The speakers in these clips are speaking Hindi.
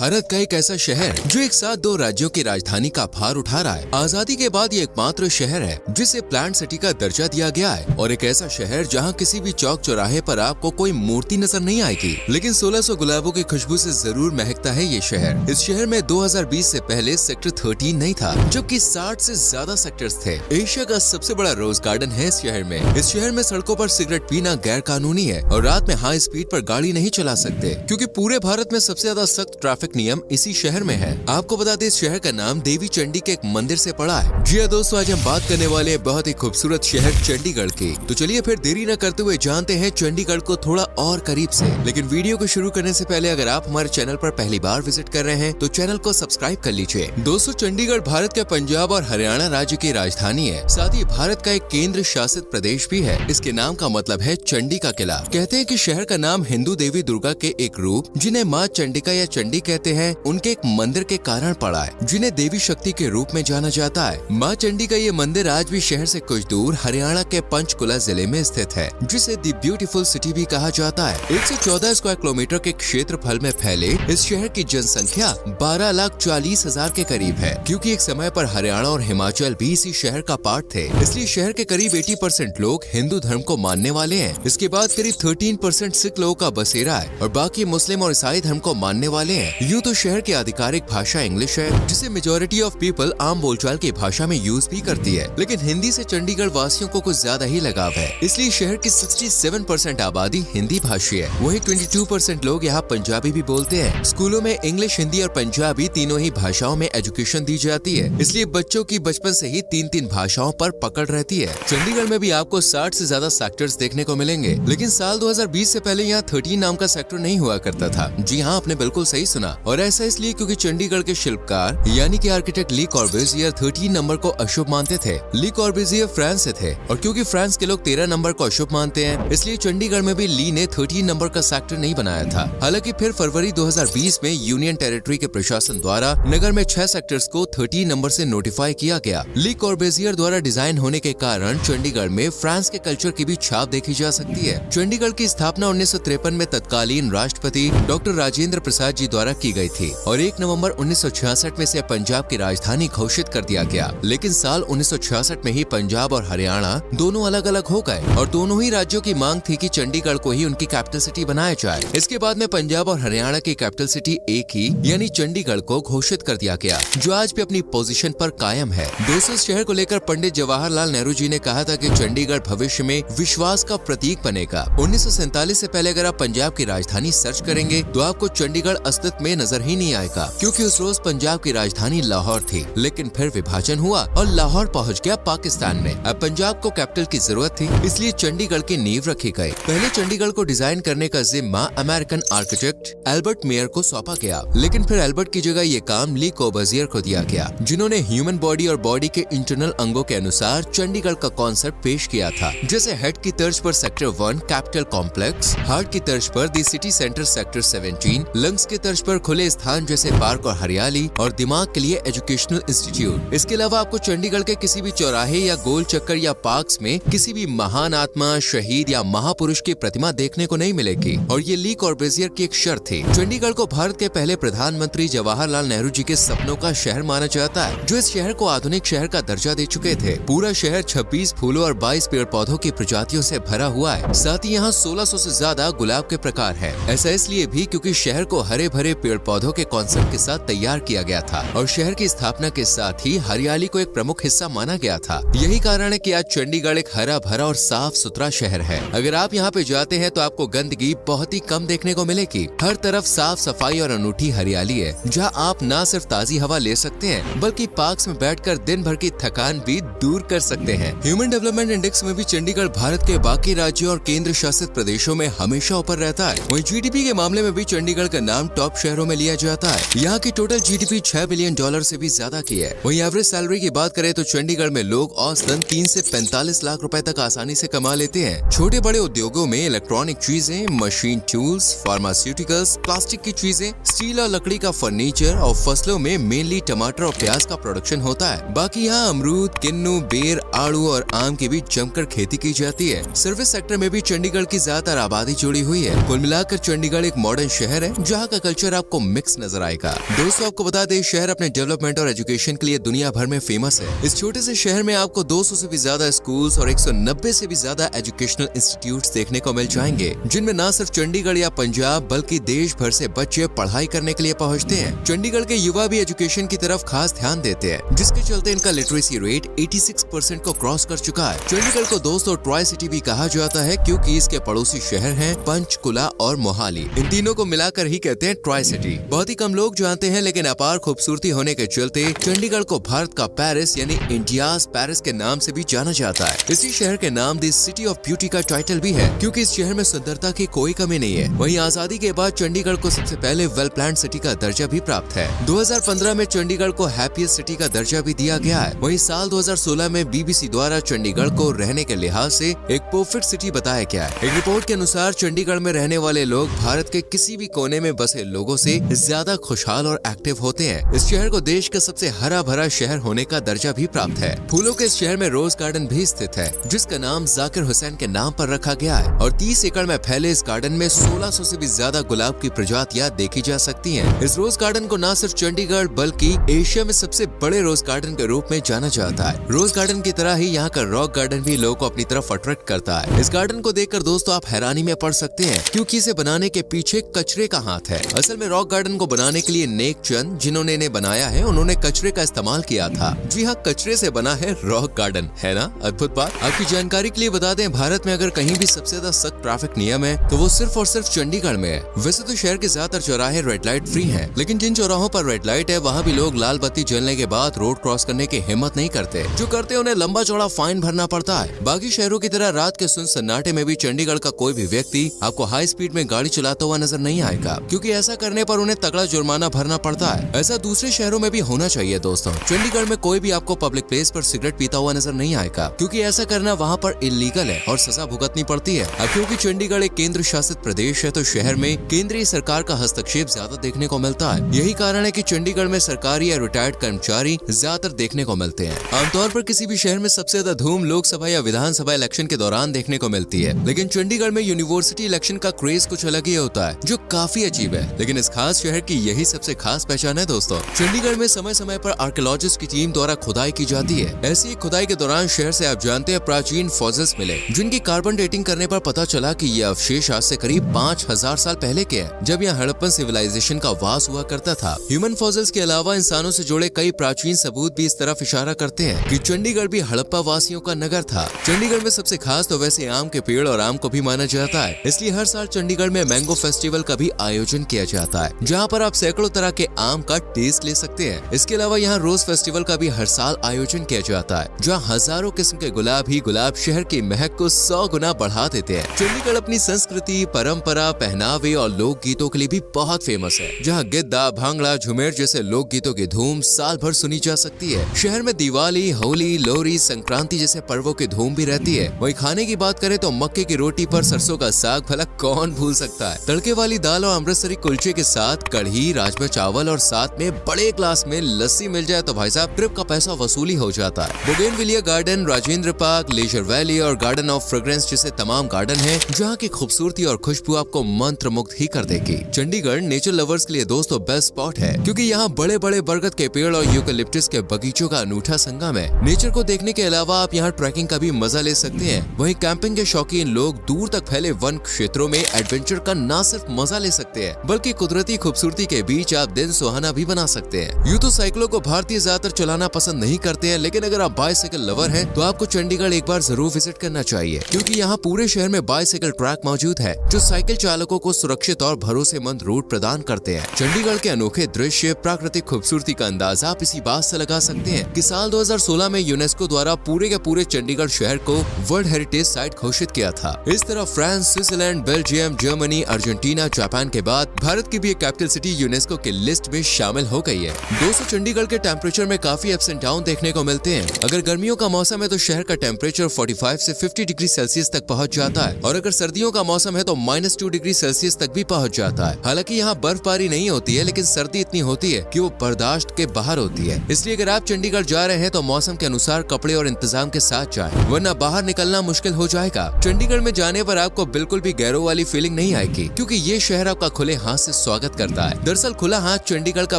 भारत का एक ऐसा शहर जो एक साथ दो राज्यों की राजधानी का भार उठा रहा है। आजादी के बाद ये एकमात्र शहर है जिसे प्लांट सिटी का दर्जा दिया गया है और एक ऐसा शहर जहां किसी भी चौक चौराहे पर आपको कोई मूर्ति नजर नहीं आएगी, लेकिन 1600 गुलाबों की खुशबू से जरूर महकता है ये शहर। इस शहर में 2020 से पहले सेक्टर 13 नहीं था, जबकि 60 से ज्यादा सेक्टर्स थे। एशिया का सबसे बड़ा रोज गार्डन है इस शहर में। इस शहर में सड़कों पर सिगरेट पीना गैर कानूनी है और रात में हाई स्पीड पर गाड़ी नहीं चला सकते, क्योंकि पूरे भारत में सबसे ज्यादा सख्त ट्रैफिक नियम इसी शहर में है। आपको बता दें, इस शहर का नाम देवी चंडी के एक मंदिर से पड़ा है। जी हाँ दोस्तों, आज हम बात करने वाले हैं बहुत ही खूबसूरत शहर चंडीगढ़ की। तो चलिए फिर देरी न करते हुए जानते हैं चंडीगढ़ को थोड़ा और करीब से। लेकिन वीडियो को शुरू करने से पहले अगर आप हमारे चैनल पर पहली बार विजिट कर रहे हैं तो चैनल को सब्सक्राइब कर लीजिए। दोस्तों, चंडीगढ़ भारत के पंजाब और हरियाणा राज्य की राजधानी है, साथ ही भारत का एक केंद्र शासित प्रदेश भी है। इसके नाम का मतलब है चंडी का किला। कहते हैं कि शहर का नाम हिंदू देवी दुर्गा के एक रूप, जिन्हें माँ चंडिका या चंडी कहते हैं, उनके एक मंदिर के कारण पड़ा है, जिन्हें देवी शक्ति के रूप में जाना जाता है। माँ चंडी का ये मंदिर आज भी शहर से कुछ दूर हरियाणा के पंचकुला जिले में स्थित है, जिसे द ब्यूटीफुल सिटी भी कहा जाता है। 114 स्क्वायर किलोमीटर के क्षेत्रफल में फैले इस शहर की जनसंख्या 12,40,000 के करीब है, क्योंकि एक समय पर हरियाणा और हिमाचल भी इसी शहर का पार्ट थे। इसलिए शहर के करीब 80% लोग हिंदू धर्म को मानने वाले हैं। इसके बाद करीब 13% सिख लोगों का बसेरा है और बाकी मुस्लिम और ईसाई धर्म को मानने वाले हैं। यूँ तो शहर की आधिकारिक भाषा इंग्लिश है, जिसे मेजोरिटी ऑफ पीपल आम बोलचाल की भाषा में यूज भी करती है, लेकिन हिंदी से चंडीगढ़ वासियों को कुछ ज्यादा ही लगाव है। इसलिए शहर की 67% आबादी हिंदी भाषी है। वहीं 22% लोग यहाँ पंजाबी भी बोलते हैं। स्कूलों में इंग्लिश, हिंदी और पंजाबी तीनों ही भाषाओं में एजुकेशन दी जाती है, इसलिए बच्चों की बचपन से ही 3 भाषाओं पर पकड़ रहती है। चंडीगढ़ में भी आपको 60 से ज्यादा सेक्टर्स देखने को मिलेंगे, लेकिन साल 2020 से पहले यहाँ 13 नाम का सेक्टर नहीं हुआ करता था। जी हाँ, आपने बिल्कुल सही सुना, और ऐसा इसलिए क्योंकि चंडीगढ़ के शिल्पकार यानी कि आर्किटेक्ट ली कॉर्बुसियर 13 नंबर को अशुभ मानते थे। ली कॉर्बुसियर फ्रांस से थे, और क्योंकि फ्रांस के लोग 13 नंबर को अशुभ मानते हैं, इसलिए चंडीगढ़ में भी ली ने 13 नंबर का सेक्टर नहीं बनाया था। हालांकि फिर फरवरी 2020 में यूनियन टेरिटरी के प्रशासन द्वारा नगर में 6 सेक्टर्स को 13 नंबर से नोटिफाई किया गया। ली कॉर्बुसियर द्वारा डिजाइन होने के कारण चंडीगढ़ में फ्रांस के कल्चर की भी छाप देखी जा सकती है। चंडीगढ़ की स्थापना 1953 में तत्कालीन राष्ट्रपति डॉक्टर राजेंद्र प्रसाद जी द्वारा की गई थी और 1 नवंबर 1966 में से पंजाब की राजधानी घोषित कर दिया गया। लेकिन साल 1966 में ही पंजाब और हरियाणा दोनों अलग अलग हो गए और दोनों ही राज्यों की मांग थी कि चंडीगढ़ को ही उनकी कैपिटल सिटी बनाया जाए। इसके बाद में पंजाब और हरियाणा की कैपिटल सिटी एक ही यानी चंडीगढ़ को घोषित कर दिया गया, जो आज भी अपनी पोजीशन पर कायम है। दोस्तों, इस शहर को लेकर पंडित जवाहरलाल नेहरू जी ने कहा था कि चंडीगढ़ भविष्य में विश्वास का प्रतीक बनेगा। 1947 से पहले अगर आप पंजाब की राजधानी सर्च करेंगे तो आपको चंडीगढ़ अस्तित्व में नजर ही नहीं आएगा, क्योंकि उस रोज पंजाब की राजधानी लाहौर थी। लेकिन फिर विभाजन हुआ और लाहौर पहुंच गया पाकिस्तान में। अब पंजाब को कैपिटल की जरूरत थी, इसलिए चंडीगढ़ की नींव रखी गई। पहले चंडीगढ़ को डिजाइन करने का जिम्मा अमेरिकन आर्किटेक्ट एल्बर्ट मेयर को सौंपा गया, लेकिन फिर एल्बर्ट की जगह ये काम ली कॉर्बुसियर को दिया गया, जिन्होंने ह्यूमन बॉडी और बॉडी के इंटरनल अंगों के अनुसार चंडीगढ़ का कॉन्सेप्ट पेश किया था, जैसे हेड की तर्ज पर सेक्टर 1 कैपिटल कॉम्प्लेक्स, हार्ट की तर्ज पर दी सिटी सेंटर सेक्टर 17, लंग्स की तर्ज पर खुले स्थान जैसे पार्क और हरियाली, और दिमाग के लिए एजुकेशनल इंस्टीट्यूट। इसके अलावा आपको चंडीगढ़ के किसी भी चौराहे या गोल चक्कर या पार्क्स में किसी भी महान आत्मा, शहीद या महापुरुष की प्रतिमा देखने को नहीं मिलेगी, और ये ली कॉर्बुसियर की एक शर्त थी। चंडीगढ़ को भारत के पहले प्रधानमंत्री जवाहरलाल नेहरू जी के सपनों का शहर माना जाता है, जो इस शहर को आधुनिक शहर का दर्जा दे चुके थे। पूरा शहर 26 फूलों और 22 पेड़ पौधों की प्रजातियों से भरा हुआ है। साथ ही यहाँ 1600 से ज्यादा गुलाब के प्रकार है। ऐसा इसलिए भी क्योंकि शहर को हरे भरे पेड़ पौधों के कॉन्सेप्ट के साथ तैयार किया गया था, और शहर की स्थापना के साथ ही हरियाली को एक प्रमुख हिस्सा माना गया था। यही कारण है कि आज चंडीगढ़ एक हरा भरा और साफ सुथरा शहर है। अगर आप यहाँ पे जाते हैं तो आपको गंदगी बहुत ही कम देखने को मिलेगी। हर तरफ साफ सफाई और अनूठी हरियाली है, जहाँ आप न सिर्फ ताजी हवा ले सकते हैं, बल्कि पार्क्स में बैठकर दिन भर की थकान भी दूर कर सकते हैं। ह्यूमन डेवलपमेंट इंडेक्स में भी चंडीगढ़ भारत के बाकी राज्यों और केंद्र शासित प्रदेशों में हमेशा ऊपर रहता है। वहीं जीडीपी के मामले में भी चंडीगढ़ का नाम टॉप शहरों में लिया जाता है। यहाँ की टोटल जीडीपी $6 बिलियन से भी ज्यादा की है। वहीं एवरेज सैलरी की बात करें तो चंडीगढ़ में लोग औसतन 3 से 45 लाख रुपए तक आसानी से कमा लेते हैं। छोटे बड़े उद्योगों में इलेक्ट्रॉनिक चीजें, मशीन टूल्स, फार्मास्यूटिकल्स, प्लास्टिक की चीजें, स्टील और लकड़ी का फर्नीचर, और फसलों में मेनली टमाटर और प्याज का प्रोडक्शन होता है। बाकी यहाँ अमरूद, किन्नू, बेर, आड़ू और आम की भी जमकर खेती की जाती है। सर्विस सेक्टर में भी चंडीगढ़ की ज्यादातर आबादी जुड़ी हुई है। कुल मिलाकर चंडीगढ़ एक मॉडर्न शहर है, जहाँ का कल्चर आपको आपको मिक्स नजर आएगा। दोस्तों आपको बता दें, शहर अपने डेवलपमेंट और एजुकेशन के लिए दुनिया भर में फेमस है। इस छोटे से शहर में आपको 200 से भी ज्यादा स्कूल्स और 190 से भी ज्यादा एजुकेशनल इंस्टीट्यूट्स देखने को मिल जाएंगे, जिनमें न सिर्फ चंडीगढ़ या पंजाब बल्कि देश भर से बच्चे पढ़ाई करने के लिए पहुंचते हैं। चंडीगढ़ के युवा भी एजुकेशन की तरफ खास ध्यान देते हैं, जिसके चलते इनका लिटरेसी रेट 86% को क्रॉस कर चुका है। चंडीगढ़ को दोस्तों ट्राई सिटी भी कहा जाता है, क्योंकि इसके पड़ोसी शहर हैं पंचकुला और मोहाली। इन तीनों को मिलाकर ही कहते हैं ट्राई सिटी। बहुत ही कम लोग जानते हैं, लेकिन अपार खूबसूरती होने के चलते चंडीगढ़ को भारत का पेरिस यानी इंडियाज पेरिस के नाम से भी जाना जाता है। इसी शहर के नाम दी सिटी ऑफ ब्यूटी का टाइटल भी है, क्योंकि इस शहर में सुंदरता की कोई कमी नहीं है। वहीं आजादी के बाद चंडीगढ़ को सबसे पहले वेल प्लान्ड सिटी का दर्जा भी प्राप्त है। 2015 में चंडीगढ़ को हैप्पीएस्ट सिटी का दर्जा भी दिया गया है। वहीं साल 2016 में बीबीसी द्वारा चंडीगढ़ को रहने के लिहाज से एक परफेक्ट सिटी बताया गया है। एक रिपोर्ट के अनुसार चंडीगढ़ में रहने वाले लोग भारत के किसी भी कोने में बसे लोगों से ज्यादा खुशहाल और एक्टिव होते हैं। इस शहर को देश का सबसे हरा भरा शहर होने का दर्जा भी प्राप्त है। फूलों के इस शहर में रोज गार्डन भी स्थित है, जिसका नाम जाकिर हुसैन के नाम पर रखा गया है। और 30 एकड़ में फैले इस गार्डन में 1600 से भी ज्यादा गुलाब की प्रजातियां देखी जा सकती हैं। इस रोज गार्डन को न सिर्फ चंडीगढ़ बल्कि एशिया में सबसे बड़े रोज गार्डन के रूप में जाना जाता है। रोज गार्डन की तरह ही यहाँ का रॉक गार्डन भी लोगों को अपनी तरफ अट्रैक्ट करता है। इस गार्डन को देखकर दोस्तों आप हैरानी में पड़ सकते हैं, क्योंकि इसे बनाने के पीछे कचरे का हाथ है। असल में रॉक गार्डन को बनाने के लिए नेक चंद जिन्होंने इन्हें बनाया है, उन्होंने कचरे का इस्तेमाल किया था। जी हाँ, कचरे से बना है रॉक गार्डन, है ना अद्भुत बात। आपकी जानकारी के लिए बता दें, भारत में अगर कहीं भी सबसे ज्यादा सख्त ट्रैफिक नियम है तो वो सिर्फ और सिर्फ चंडीगढ़ में है। वैसे तो शहर के ज्यादातर चौराहे रेड लाइट फ्री हैं, लेकिन जिन चौराहों पर रेड लाइट है वहाँ भी लोग लाल बत्ती जलने के बाद रोड क्रॉस करने की हिम्मत नहीं करते। जो करते हैं उन्हें लंबा चौड़ा फाइन भरना पड़ता है। बाकी शहरों की तरह रात के सुन सन्नाटे में भी चंडीगढ़ का कोई भी व्यक्ति आपको हाई स्पीड में गाड़ी चलाता हुआ नजर नहीं आएगा, क्योंकि ऐसा करने पर उन्हें तगड़ा जुर्माना भरना पड़ता है। ऐसा दूसरे शहरों में भी होना चाहिए दोस्तों। चंडीगढ़ में कोई भी आपको पब्लिक प्लेस पर सिगरेट पीता हुआ नजर नहीं आएगा, क्योंकि ऐसा करना वहाँ पर इलीगल है और सजा भुगतनी पड़ती है। अब क्योंकि चंडीगढ़ एक केंद्र शासित प्रदेश है, तो शहर में केंद्रीय सरकार का हस्तक्षेप ज्यादा देखने को मिलता है। यही कारण है कि चंडीगढ़ में सरकारी या रिटायर्ड कर्मचारी ज्यादातर देखने को मिलते हैं। आमतौर पर किसी भी शहर में सबसे ज्यादा धूम लोकसभा या विधानसभा इलेक्शन के दौरान देखने को मिलती है, लेकिन चंडीगढ़ में यूनिवर्सिटी इलेक्शन का क्रेज कुछ अलग ही होता है, जो काफी अजीब है। लेकिन इस खास शहर की यही सबसे खास पहचान है दोस्तों। चंडीगढ़ में समय समय पर आर्कियोलॉजिस्ट की टीम द्वारा खुदाई की जाती है। ऐसी खुदाई के दौरान शहर से आप जानते हैं प्राचीन फॉसिल्स मिले, जिनकी कार्बन डेटिंग करने पर पता चला कि ये अवशेष आज से करीब 5000 साल पहले के हैं, जब यहाँ हड़प्पन सिविलाइजेशन का वास हुआ करता था। ह्यूमन फॉसिल्स के अलावा इंसानों से जुड़े कई प्राचीन सबूत भी इस तरफ इशारा करते हैं कि चंडीगढ़ भी हड़प्पा वासियों का नगर था। चंडीगढ़ में सबसे खास तो वैसे आम के पेड़ और आम को भी माना जाता है, इसलिए हर साल चंडीगढ़ में मैंगो फेस्टिवल का भी आयोजन किया जाता है, जहाँ पर आप सैकड़ों तरह के आम का टेस्ट ले सकते हैं। इसके अलावा यहाँ रोज फेस्टिवल का भी हर साल आयोजन किया जाता है, जहाँ हजारों किस्म के गुलाब ही गुलाब शहर की महक को 100 गुना बढ़ा देते हैं। चंडीगढ़ अपनी संस्कृति, परंपरा, पहनावे और लोक गीतों के लिए भी बहुत फेमस है, जहाँ गिद्दा, भांगड़ा, झुमेर जैसे लोक गीतों की धूम साल भर सुनी जा सकती है। शहर में दिवाली, होली, लोहड़ी, संक्रांति जैसे पर्वों की धूम भी रहती है। वहीं खाने की बात करें तो मक्के की रोटी पर सरसों का साग भला कौन भूल सकता है। तड़के वाली दाल और अमृतसरी कुलचे के साथ कढ़ी, राजमा चावल और साथ में बड़े ग्लास में लस्सी मिल जाए तो भाई साहब ट्रिप का पैसा वसूली हो जाता है। Bougainvillea garden, Rajendra park, leisure valley और गार्डन ऑफ फ्रेग्रेंस जैसे तमाम गार्डन हैं, जहाँ की खूबसूरती और खुशबू आपको मंत्र मुग्ध ही कर देगी। चंडीगढ़ नेचर लवर्स के लिए दोस्तों बेस्ट स्पॉट है, क्योंकि यहाँ बड़े बड़े बरगद के पेड़ और यूकेलिप्टस के बगीचों का अनूठा संगम है। नेचर को देखने के अलावा आप यहाँ ट्रैकिंग का भी मजा ले सकते हैं। वहीं कैंपिंग के शौकीन लोग दूर तक फैले वन क्षेत्रों में एडवेंचर का न सिर्फ मजा ले सकते हैं, बल्कि कुदरती खूबसूरती के बीच आप दिन सुहाना भी बना सकते हैं। यूं तो साइकिलों को भारतीय ज्यादातर चलाना पसंद नहीं करते हैं, लेकिन अगर आप बाइसाइकिल लवर हैं तो आपको चंडीगढ़ एक बार जरूर विजिट करना चाहिए, क्योंकि यहाँ पूरे शहर में बाइसाइकिल ट्रैक मौजूद है, जो साइकिल चालकों को सुरक्षित और भरोसेमंद रूट प्रदान करते हैं। चंडीगढ़ के अनोखे दृश्य, प्राकृतिक खूबसूरती का अंदाजा आप इसी बात से लगा सकते हैं कि साल 2016 में यूनेस्को द्वारा पूरे के पूरे चंडीगढ़ शहर को वर्ल्ड हेरिटेज साइट घोषित किया था। इस तरह France, Switzerland, Belgium, Germany, Argentina, Japan के बाद भारत की भी एक कैपिटल सिटी यूनेस्को की लिस्ट में शामिल हो गई है। दोस्तों चंडीगढ़ के टेम्परेचर में काफी अप्स एंड डाउन देखने को मिलते हैं। अगर गर्मियों का मौसम है तो शहर का टेम्परेचर 45 से 50 डिग्री सेल्सियस तक पहुंच जाता है, और अगर सर्दियों का मौसम है तो -2 डिग्री सेल्सियस तक भी पहुंच जाता है। हालांकि यहाँ बर्फबारी नहीं होती है, लेकिन सर्दी इतनी होती है कि वो बर्दाश्त के बाहर होती है। इसलिए अगर आप चंडीगढ़ जा रहे हैं तो मौसम के अनुसार कपड़े और इंतजाम के साथ जाएं, वरना बाहर निकलना मुश्किल हो जाएगा। चंडीगढ़ में जाने पर आपको बिल्कुल भी गैरों वाली फीलिंग नहीं आएगी, क्योंकि ये शहर आपका खुले हाथ से स्वागत स्वागत करता है। दरअसल खुला हाथ चंडीगढ़ का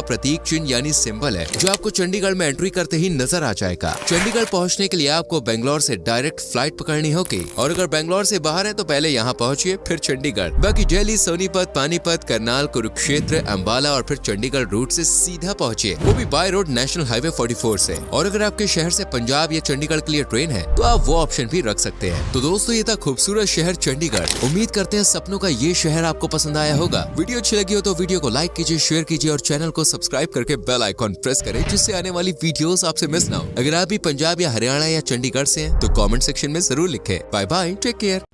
प्रतीक चिन्ह यानी सिंबल है, जो आपको चंडीगढ़ में एंट्री करते ही नजर आ जाएगा। चंडीगढ़ पहुंचने के लिए आपको बेंगलोर से डायरेक्ट फ्लाइट पकड़नी होगी, और अगर बेंगलोर से बाहर है तो पहले यहाँ पहुंचिए फिर चंडीगढ़। बाकी दिल्ली, सोनीपत, पानीपत, करनाल, कुरुक्षेत्र, अम्बाला और फिर चंडीगढ़ रूट से सीधा पहुंचिए, वो भी बाय रोड नेशनल हाईवे 44 से। और अगर आपके शहर से पंजाब या चंडीगढ़ के लिए ट्रेन है तो आप वो ऑप्शन भी रख सकते हैं। तो दोस्तों, ये था खूबसूरत शहर चंडीगढ़। उम्मीद करते हैं सपनों का ये शहर आपको पसंद आया होगा। वीडियो अच्छी लगी हो तो वीडियो को लाइक कीजिए, शेयर कीजिए और चैनल को सब्सक्राइब करके बेल आइकॉन प्रेस करें, जिससे आने वाली वीडियोस आपसे मिस ना हो। अगर आप भी पंजाब या हरियाणा या चंडीगढ़ से हैं तो कमेंट सेक्शन में जरूर लिखें। Bye bye, take care.